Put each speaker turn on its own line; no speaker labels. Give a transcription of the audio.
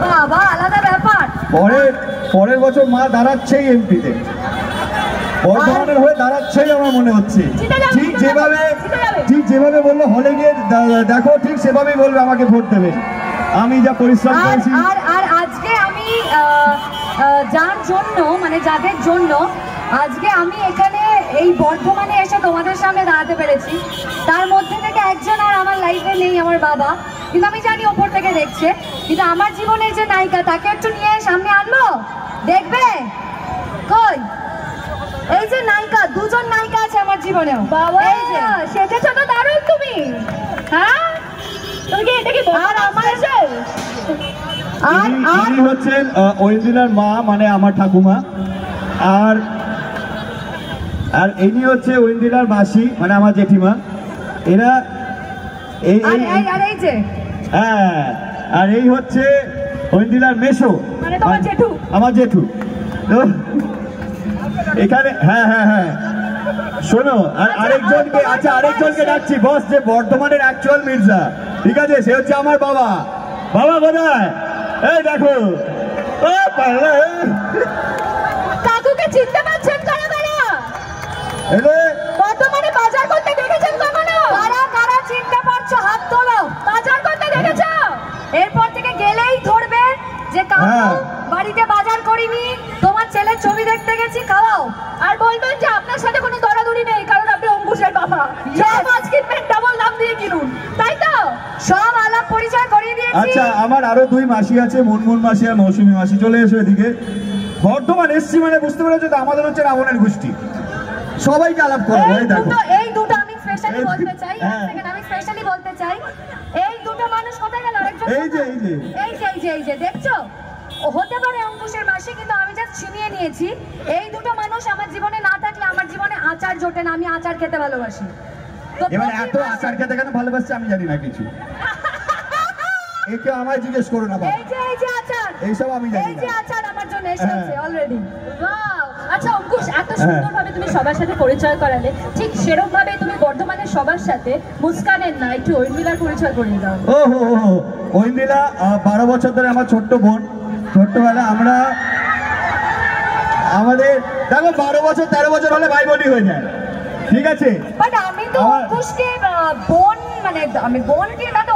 বাবা আলাদা ব্যাপার।
পরের বছর মা দাঁড়াচ্ছেই এমপিতে, বর্ধমানের হয়ে দাঁড়াচ্ছেই আমার মনে হচ্ছে। ঠিক যেভাবে বললো হলে গিয়ে দেখো, ঠিক সেভাবেই বলবে আমাকে ভোট দেবে। আমি যা পরিশ্রম করেছি।
আর আজকে আমি যার জন্য, মানে যাদের জন্য আজকে আমি এখানে এই বর্ধমানে এসে তোমাদের সামনে দাঁড়াতে পেরেছি, তার মধ্যে থেকে একজন আর আমার লাইফে নেই, আমার বাবা। কিন্তু আমি জানি ওপর থেকে দেখছে, কিন্তু আমার জীবনের যে নায়িকা তাকে একটু নিয়ে সামনে আনবো, দেখবে কই? এই যে নায়িকা, দুজন নায়িকা আছে আমার জীবনেও। বাবা সেজেছো তো দারুণ তুমি। হ্যাঁ তুমি কি এটা কি আর আমার
ইনি হচ্ছেন ঐন্দ্রিলার মা, মানে আমার ঠাকুমা। আর ইনি হচ্ছে ঐন্দ্রিলার মাসি, মানে আমার জেঠিমা। এরা হ্যাঁ, আর এই হচ্ছে ঐন্দ্রিলার মেসো,
মানে তোমার জেঠু,
আমার জেঠু। এখানে হ্যাঁ হ্যাঁ হ্যাঁ শোনো, আর আরেকজনকে, আচ্ছা আরেকজনকে ডাকছি বস, যে বর্ধমানের অ্যাকচুয়াল মির্জা, ঠিক আছে, সে হচ্ছে আমার বাবা। বাবা কোথায়? এই দেখো,
কাকুকে চিনতে পারছেন? কারা কারা বর্তমানে বাজার করতে দেখেছেন কখনো? কারা কারা চিনতে পারছো? হাত তোলো। বাজার করতে দেখেছো? এরপর থেকে গেলেই ধরবে যে কাকু বাড়িতে বাজার করিনি, তোমার ছেলের ছবি দেখতে গেছি, খাওয়াও। আর বলবেন যে আপনার সাথে কোনো দরাদরি নেই, কারণ আপনি অঙ্কুশের বাবা। সব মাছ কিনবেন ডাবল দাম দিয়ে কিনুন, তাই তো? সব আলাপ পরিচয় করিয়ে দিয়েছি।
আচ্ছা, আমার আরো দুই মাসি আছে, মুনমুন মাসি আর মৌসুমী মাসি। চলে এসো এদিকে। বর্ধমান এসছি মানে বুঝতে পেরেছো তো, আমাদের হচ্ছে রাবণের গোষ্ঠী। সবাইকে আলাপ করবো।
এই দুটো আমি স্পেশালি বলতে চাই, আমি স্পেশালি বলতে চাই, এই দুটো মানুষ কোথায় গেল? আরেকজন এই যে দেখছো, হতে পারে অঙ্কুশের মাসি, কিন্তু আমি জাস্ট ছিনিয়ে নিয়েছি। এই দুটো মানুষ আমার জীবনে না থাকলে আমার জীবনে আচার জোটে না। আমি আচার খেতে ভালোবাসি।
এবার এত আচার খেতে কেন ভালোবাসছে আমি জানি না কিছু। একে আমায় জিজ্ঞেস করো না।
এই যে আচার,
এইসব আমি জানি না।
এই যে আচার আমার জন্য এসেছে অলরেডি। ওয়াও! আচ্ছা অঙ্কুশ, এত সুন্দরভাবে তুমি সবার সাথে পরিচয় করালে, ঠিক সেরকম ভাবে তুমি বর্ধমানের সবার সাথে মুস্কানের না একটু ঐন্দ্রিলার পরিচয় করিয়ে দাও।
ওহো, ঐন্দ্রিলা 12 বছর ধরে আমার ছোট্ট বোন। ছোট্টবেলা আমরা আমাদের দেখো 12 বছর 13 বছর হলে ভাই বোনই হয়ে যায়, ঠিক আছে?
বাট আমি তো অঙ্কুশকে বোন, মানে আমি বোন কি না, তো